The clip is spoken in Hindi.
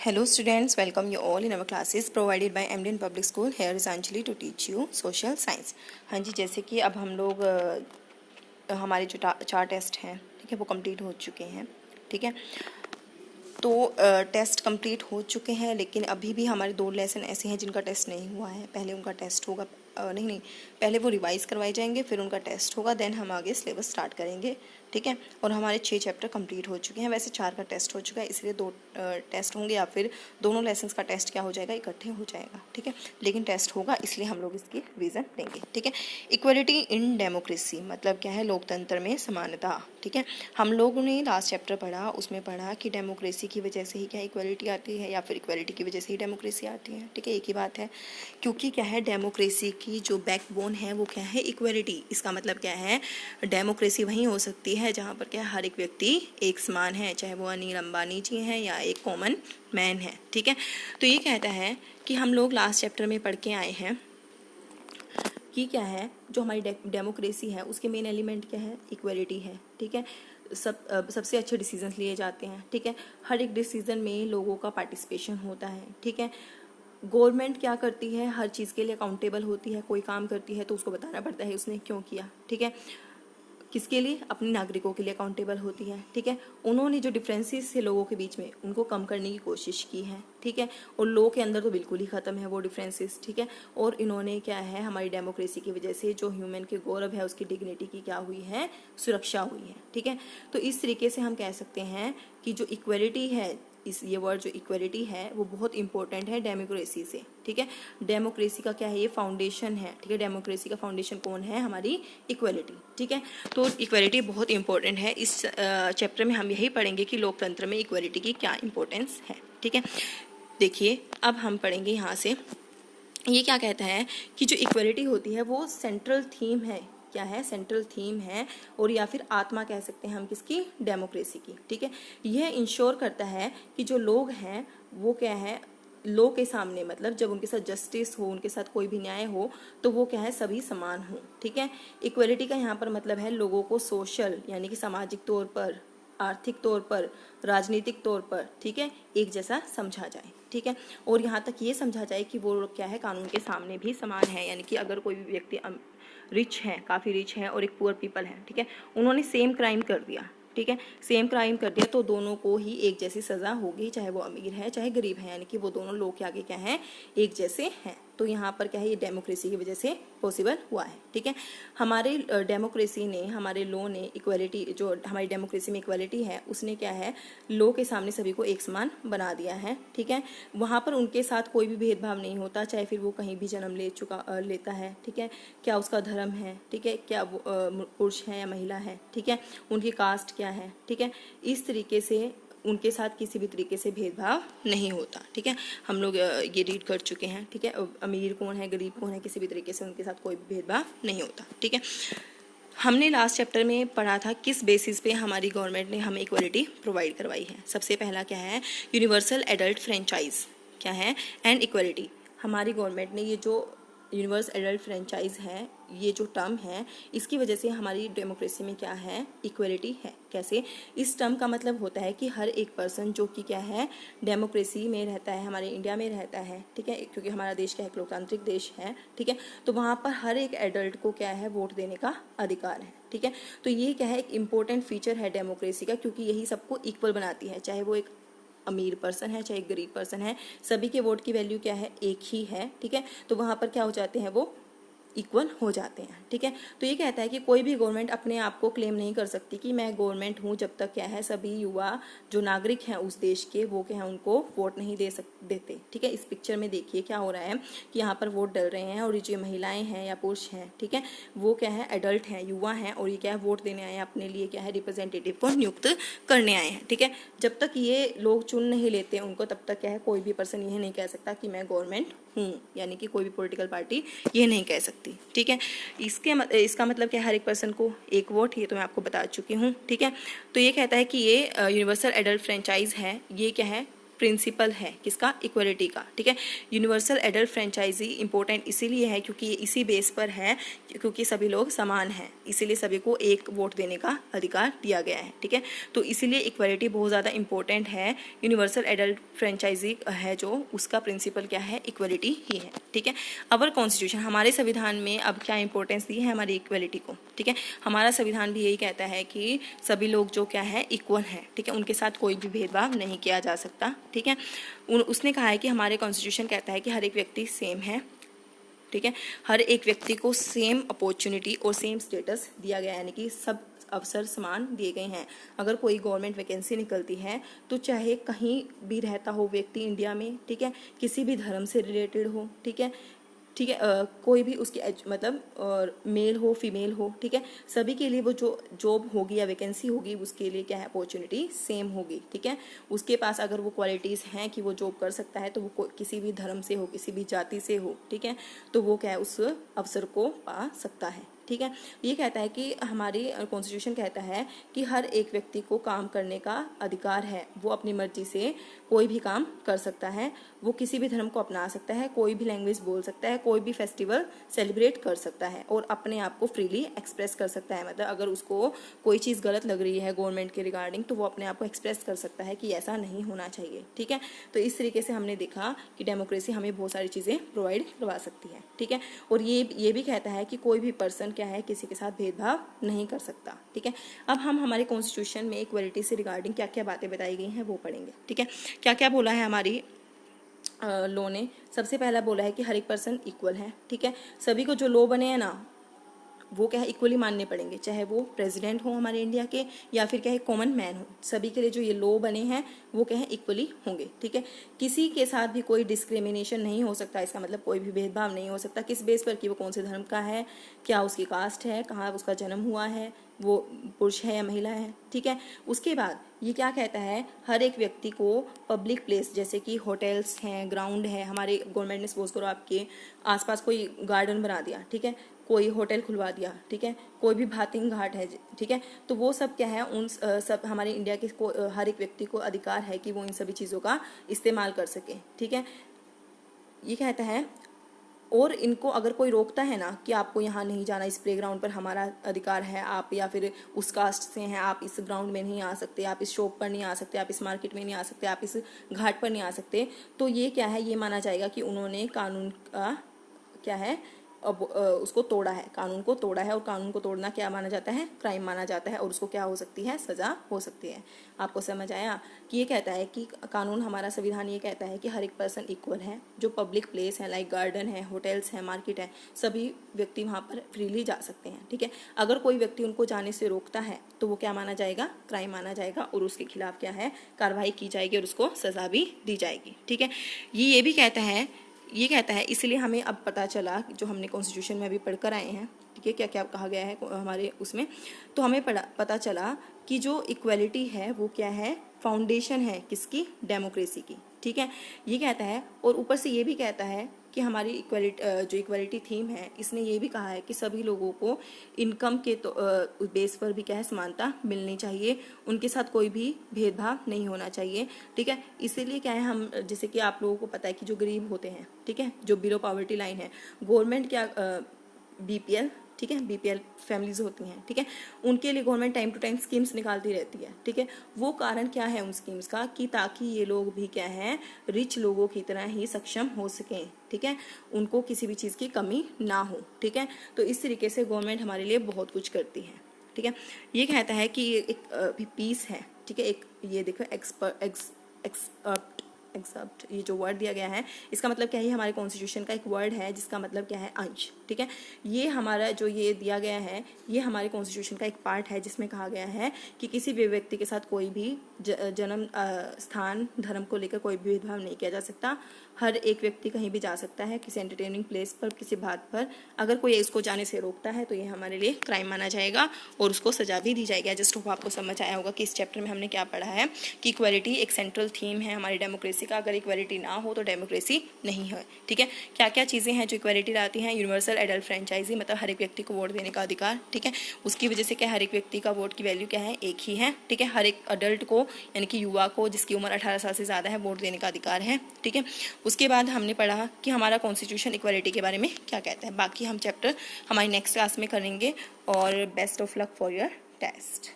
Hello students, welcome you all in our classes provided by MDN Public School. Here is Anjali to teach you social science. हाँ जी, जैसे कि अब हम लोग हमारे जो 4 टेस्ट हैं, ठीक है, वो कंप्लीट हो चुके हैं, ठीक है। तो टेस्ट कंप्लीट हो चुके हैं, लेकिन अभी भी हमारे 2 लेसन ऐसे हैं जिनका टेस्ट नहीं हुआ है। पहले उनका टेस्ट होगा, नहीं, पहले वो रिवाइज़ करवाए जाएंगे, फिर उनका टेस्ट होगा, देन हम आगे सिलेबस स्टार्ट करेंगे, ठीक है। और हमारे 6 चैप्टर कंप्लीट हो चुके हैं। वैसे 4 का टेस्ट हो चुका है, इसलिए 2 टेस्ट होंगे या फिर दोनों लेसन्स का टेस्ट क्या हो जाएगा, इकट्ठे हो जाएगा, ठीक है। लेकिन टेस्ट होगा, इसलिए हम लोग इसकी रिवीजन देंगे, ठीक है। इक्वलिटी इन डेमोक्रेसी मतलब क्या है, लोकतंत्र में समानता, ठीक है। हम लोगों ने लास्ट चैप्टर पढ़ा, उसमें पढ़ा कि डेमोक्रेसी की वजह से ही क्या इक्वलिटी आती है या फिर इक्वलिटी की वजह से ही डेमोक्रेसी आती है, ठीक है। एक ही बात है, क्योंकि क्या है, डेमोक्रेसी की जो बैकबोन है वो क्या है, इक्वलिटी। इसका मतलब क्या है, डेमोक्रेसी वहीं हो सकती है जहाँ पर क्या हर एक व्यक्ति एक समान है, चाहे वो अनिल अंबानी जी हैं या एक कॉमन मैन है, ठीक है। तो ये कहता है कि हम लोग लास्ट चैप्टर में पढ़ के आए हैं कि क्या है, जो हमारी डेमोक्रेसी है उसके मेन एलिमेंट क्या है, इक्वलिटी है, ठीक है। सबसे अच्छे डिसीजंस लिए जाते हैं, ठीक है। हर एक डिसीजन में लोगों का पार्टिसिपेशन होता है, ठीक है। गवर्नमेंट क्या करती है, हर चीज़ के लिए अकाउंटेबल होती है। कोई काम करती है तो उसको बताना पड़ता है उसने क्यों किया, ठीक है। किसके लिए, अपने नागरिकों के लिए अकाउंटेबल होती है, ठीक है। उन्होंने जो डिफरेंसेस है लोगों के बीच में, उनको कम करने की कोशिश की है, ठीक है। और लोगों के अंदर तो बिल्कुल ही ख़त्म है वो डिफरेंसेस, ठीक है। और इन्होंने क्या है, हमारी डेमोक्रेसी की वजह से जो ह्यूमन के गौरव है, उसकी डिग्निटी की क्या हुई है, सुरक्षा हुई है, ठीक है। तो इस तरीके से हम कह सकते हैं कि जो इक्वलिटी है, ये वर्ड जो इक्वलिटी है वो बहुत इंपॉर्टेंट है डेमोक्रेसी से, ठीक है। डेमोक्रेसी का क्या है, ये फाउंडेशन है, ठीक है। डेमोक्रेसी का फाउंडेशन कौन है, हमारी इक्वलिटी, ठीक है। तो इक्वलिटी बहुत इंपॉर्टेंट है। इस चैप्टर में हम यही पढ़ेंगे कि लोकतंत्र में इक्वलिटी की क्या इंपॉर्टेंस है, ठीक है। देखिए, अब हम पढ़ेंगे यहाँ से, ये क्या कहता है कि जो इक्वलिटी होती है वो सेंट्रल थीम है, क्या है, सेंट्रल थीम है, और या फिर आत्मा कह सकते हैं हम किसकी, डेमोक्रेसी की, ठीक है। यह इंश्योर करता है कि जो लोग हैं वो क्या है, लॉ के सामने, मतलब जब उनके साथ जस्टिस हो, उनके साथ कोई भी न्याय हो, तो वो क्या है, सभी समान हो, ठीक है। इक्वलिटी का यहाँ पर मतलब है लोगों को सोशल यानी कि सामाजिक तौर पर, आर्थिक तौर पर, राजनीतिक तौर पर, ठीक है, एक जैसा समझा जाए, ठीक है। और यहाँ तक ये समझा जाए कि वो लोग क्या है, कानून के सामने भी समान है। यानी कि अगर कोई भी व्यक्ति रिच है, काफ़ी रिच है, और एक पुअर पीपल है, ठीक है, उन्होंने सेम क्राइम कर दिया, ठीक है, सेम क्राइम कर दिया, तो दोनों को ही एक जैसी सज़ा होगी, चाहे वो अमीर है चाहे गरीब है। यानी कि वो दोनों लोग के आगे क्या है, एक जैसे हैं। तो यहाँ पर क्या है, ये डेमोक्रेसी की वजह से पॉसिबल हुआ है, ठीक है। हमारे डेमोक्रेसी ने, हमारे लॉ ने इक्वलिटी, जो हमारी डेमोक्रेसी में इक्वलिटी है, उसने क्या है, लॉ के सामने सभी को एक समान बना दिया है, ठीक है। वहाँ पर उनके साथ कोई भी भेदभाव नहीं होता, चाहे फिर वो कहीं भी जन्म लेता है, ठीक है, क्या उसका धर्म है, ठीक है, क्या वो पुरुष है या महिला है, ठीक है, उनकी कास्ट क्या है, ठीक है। इस तरीके से उनके साथ किसी भी तरीके से भेदभाव नहीं होता, ठीक है। हम लोग ये रीड कर चुके हैं, ठीक है। अमीर कौन है, गरीब कौन है, किसी भी तरीके से उनके साथ कोई भी भेदभाव नहीं होता, ठीक है। हमने लास्ट चैप्टर में पढ़ा था किस बेसिस पे हमारी गवर्नमेंट ने हमें इक्वलिटी प्रोवाइड करवाई है। सबसे पहला क्या है, यूनिवर्सल एडल्ट फ्रेंचाइज क्या है, एंड इक्वलिटी। हमारी गवर्नमेंट ने ये जो यूनिवर्सल एडल्ट फ्रेंचाइज है, ये जो टर्म है, इसकी वजह से हमारी डेमोक्रेसी में क्या है, इक्वलिटी है। कैसे, इस टर्म का मतलब होता है कि हर एक पर्सन जो कि क्या है, डेमोक्रेसी में रहता है, हमारे इंडिया में रहता है, ठीक है, क्योंकि हमारा देश क्या है, एक लोकतांत्रिक देश है, ठीक है। तो वहाँ पर हर एक एडल्ट को क्या है, वोट देने का अधिकार है, ठीक है। तो ये क्या है, एक इम्पोर्टेंट फीचर है डेमोक्रेसी का, क्योंकि यही सबको इक्वल बनाती है, चाहे वो एक अमीर पर्सन है चाहे गरीब पर्सन है, सभी के वोट की वैल्यू क्या है, एक ही है, ठीक है। तो वहाँ पर क्या हो जाते हैं, वो इक्वल हो जाते हैं, ठीक है। तो ये कहता है कि कोई भी गवर्नमेंट अपने आप को क्लेम नहीं कर सकती कि मैं गवर्नमेंट हूँ, जब तक क्या है, सभी युवा जो नागरिक हैं उस देश के, वो क्या है, उनको वोट नहीं देते, ठीक है। इस पिक्चर में देखिए क्या हो रहा है कि यहाँ पर वोट डल रहे हैं, और ये जो महिलाएं हैं या पुरुष हैं, ठीक है, वो क्या है, एडल्ट हैं, युवा हैं, और ये क्या है, वोट देने आए हैं, अपने लिए क्या है, रिप्रेजेंटेटिव को नियुक्त करने आए हैं, ठीक है। जब तक ये लोग चुन नहीं लेते उनको, तब तक क्या है, कोई भी पर्सन ये नहीं कह सकता कि मैं गवर्नमेंट हूँ, यानी कि कोई भी पॉलिटिकल पार्टी ये नहीं कह सकती, ठीक है। इसका मतलब क्या है, हर एक पर्सन को एक वोट, ये तो मैं आपको बता चुकी हूँ, ठीक है। तो ये कहता है कि ये यूनिवर्सल एडल्ट फ्रेंचाइज है, ये क्या है, प्रिंसिपल है किसका, इक्वलिटी का, ठीक है। यूनिवर्सल एडल्ट फ्रेंचाइजी इंपॉर्टेंट इसीलिए है क्योंकि ये इसी बेस पर है, क्योंकि सभी लोग समान हैं, इसीलिए सभी को एक वोट देने का अधिकार दिया गया है, ठीक है। तो इसीलिए इक्वलिटी बहुत ज़्यादा इंपॉर्टेंट है। यूनिवर्सल एडल्ट फ्रेंचाइजी है जो, उसका प्रिंसिपल क्या है, इक्वलिटी ही है, ठीक है। अवर कॉन्स्टिट्यूशन, हमारे संविधान में अब क्या इंपॉर्टेंस दी है हमारी इक्वलिटी को, ठीक है। हमारा संविधान भी यही कहता है कि सभी लोग जो क्या है इक्वल हैं, ठीक है, उनके साथ कोई भी भेदभाव नहीं किया जा सकता, ठीक है। उसने कहा है कि हमारे कॉन्स्टिट्यूशन कहता है कि हर एक व्यक्ति सेम है, ठीक है, हर एक व्यक्ति को सेम अपॉर्चुनिटी और सेम स्टेटस दिया गया है, यानी कि सब अवसर समान दिए गए हैं। अगर कोई गवर्नमेंट वैकेंसी निकलती है तो चाहे कहीं भी रहता हो व्यक्ति इंडिया में, ठीक है, किसी भी धर्म से रिलेटेड हो, ठीक है, ठीक है, कोई भी उसकी मतलब मेल हो फीमेल हो, ठीक है, सभी के लिए वो जो जॉब होगी या वैकेंसी होगी उसके लिए क्या है, अपॉर्चुनिटी सेम होगी, ठीक है। उसके पास अगर वो क्वालिटीज़ हैं कि वो जॉब कर सकता है तो वो किसी भी धर्म से हो, किसी भी जाति से हो, ठीक है, तो वो क्या है उस अवसर को पा सकता है, ठीक है। ये कहता है कि हमारी कॉन्स्टिट्यूशन कहता है कि हर एक व्यक्ति को काम करने का अधिकार है, वो अपनी मर्जी से कोई भी काम कर सकता है, वो किसी भी धर्म को अपना सकता है, कोई भी लैंग्वेज बोल सकता है, कोई भी फेस्टिवल सेलिब्रेट कर सकता है और अपने आप को फ्रीली एक्सप्रेस कर सकता है। मतलब अगर उसको कोई चीज़ गलत लग रही है गवर्नमेंट के रिगार्डिंग तो वो अपने आप को एक्सप्रेस कर सकता है कि ऐसा नहीं होना चाहिए, ठीक है। तो इस तरीके से हमने देखा कि डेमोक्रेसी हमें बहुत सारी चीज़ें प्रोवाइड करवा सकती है, ठीक है। और ये भी कहता है कि कोई भी पर्सन क्या है किसी के साथ भेदभाव नहीं कर सकता, ठीक है। अब हम हमारे कॉन्स्टिट्यूशन में इक्वलिटी से रिगार्डिंग क्या क्या बातें बताई गई हैं वो पढ़ेंगे, ठीक है। क्या क्या बोला है हमारी लॉ ने। सबसे पहला बोला है कि हर एक पर्सन इक्वल है, ठीक है। सभी को जो लॉ बने हैं ना वो क्या है इक्वली मानने पड़ेंगे, चाहे वो प्रेसिडेंट हो हमारे इंडिया के या फिर क्या है कॉमन मैन हो, सभी के लिए जो ये लॉ बने हैं वो क्या है इक्वली होंगे, ठीक है। किसी के साथ भी कोई डिस्क्रिमिनेशन नहीं हो सकता, इसका मतलब कोई भी भेदभाव नहीं हो सकता किस बेस पर कि वो कौन से धर्म का है, क्या उसकी कास्ट है, कहाँ उसका जन्म हुआ है, वो पुरुष है या महिला है, ठीक है। उसके बाद ये क्या कहता है, हर एक व्यक्ति को पब्लिक प्लेस जैसे कि होटल्स हैं, ग्राउंड है, हमारे गवर्नमेंट ने सपोज करो आपके आसपास कोई गार्डन बना दिया, ठीक है, कोई होटल खुलवा दिया, ठीक है, कोई भी भातिंग घाट है, ठीक है, तो वो सब क्या है उन सब हमारे इंडिया के हर एक व्यक्ति को अधिकार है कि वो इन सभी चीज़ों का इस्तेमाल कर सके, ठीक है। ये कहता है और इनको अगर कोई रोकता है ना कि आपको यहाँ नहीं जाना, इस प्लेग्राउंड पर हमारा अधिकार है, आप या फिर उस कास्ट से हैं आप इस ग्राउंड में नहीं आ सकते, आप इस शॉप पर नहीं आ सकते, आप इस मार्केट में नहीं आ सकते, आप इस घाट पर नहीं आ सकते, तो ये क्या है, ये माना जाएगा कि उन्होंने कानून का क्या है अब उसको तोड़ा है, कानून को तोड़ा है, और कानून को तोड़ना क्या माना जाता है, क्राइम माना जाता है, और उसको क्या हो सकती है, सज़ा हो सकती है। आपको समझ आया कि ये कहता है कि कानून हमारा संविधान ये कहता है कि हर एक पर्सन इक्वल है, जो पब्लिक प्लेस है लाइक गार्डन है, होटल्स है, मार्केट है, सभी व्यक्ति वहाँ पर फ्रीली जा सकते हैं, ठीक है। अगर कोई व्यक्ति उनको जाने से रोकता है तो वो क्या माना जाएगा, क्राइम माना जाएगा, और उसके खिलाफ क्या है कार्रवाई की जाएगी और उसको सज़ा भी दी जाएगी, ठीक है। ये भी कहता है, ये कहता है, इसलिए हमें अब पता चला जो हमने कॉन्स्टिट्यूशन में अभी पढ़कर आए हैं, ठीक है, क्या क्या कहा गया है हमारे उसमें, तो हमें पता चला कि जो इक्वलिटी है वो क्या है, फाउंडेशन है किसकी, डेमोक्रेसी की, ठीक है। ये कहता है, और ऊपर से ये भी कहता है कि हमारी जो इक्वलिटी थीम है इसने ये भी कहा है कि सभी लोगों को इनकम के बेस पर भी क्या है समानता मिलनी चाहिए, उनके साथ कोई भी भेदभाव नहीं होना चाहिए, ठीक है। इसीलिए क्या है, हम जैसे कि आप लोगों को पता है कि जो गरीब होते हैं, ठीक है, जो बिलो पॉवर्टी लाइन है, गवर्नमेंट क्या BPL, ठीक है, BPL फैमिलीज होती हैं, ठीक है, उनके लिए government time to time schemes निकालती रहती है, ठीक है। वो कारण क्या है उन स्कीम्स का, कि ताकि ये लोग भी क्या है रिच लोगों की तरह ही सक्षम हो सकें, ठीक है, उनको किसी भी चीज़ की कमी ना हो, ठीक है। तो इस तरीके से गवर्नमेंट हमारे लिए बहुत कुछ करती है, ठीक है। ये कहता है कि ये एक पीस है, ठीक है, एक ये देखो एक्सेप्ट ये जो वर्ड दिया गया है इसका मतलब क्या है, हमारे कॉन्स्टिट्यूशन का एक वर्ड है जिसका मतलब क्या है, अंश, ठीक है। ये हमारा जो ये दिया गया है ये हमारे कॉन्स्टिट्यूशन का एक पार्ट है जिसमें कहा गया है कि किसी भी व्यक्ति के साथ कोई भी जन्म स्थान धर्म को लेकर कोई भी भेदभाव नहीं किया जा सकता, हर एक व्यक्ति कहीं भी जा सकता है, किसी एंटरटेनिंग प्लेस पर, किसी बात पर, अगर कोई इसको जाने से रोकता है तो ये हमारे लिए क्राइम माना जाएगा और उसको सजा भी दी जाएगी। जस्ट होप आपको समझ आया होगा कि इस चैप्टर में हमने क्या पढ़ा है कि इक्वालिटी एक सेंट्रल थीम है हमारी डेमोक्रेसी डेमोक्रेसी का। अगर इक्वलिटी ना हो तो डेमोक्रेसी नहीं है, ठीक है। क्या क्या चीज़ें हैं जो इक्वलिटी लाती हैं? यूनिवर्सल एडल्ट फ्रेंचाइजी, मतलब हर एक व्यक्ति को वोट देने का अधिकार, ठीक है। उसकी वजह से क्या हर एक व्यक्ति का वोट की वैल्यू क्या है? एक ही है, ठीक है। हर एक अडल्ट को यानी कि युवा को जिसकी उम्र 18 साल से ज़्यादा है वोट देने का अधिकार है, ठीक है। उसके बाद हमने पढ़ा कि हमारा कॉन्स्टिट्यूशन इक्वलिटी के बारे में क्या कहता है। बाकी हम चैप्टर हमारी नेक्स्ट क्लास में करेंगे और best of luck for your test.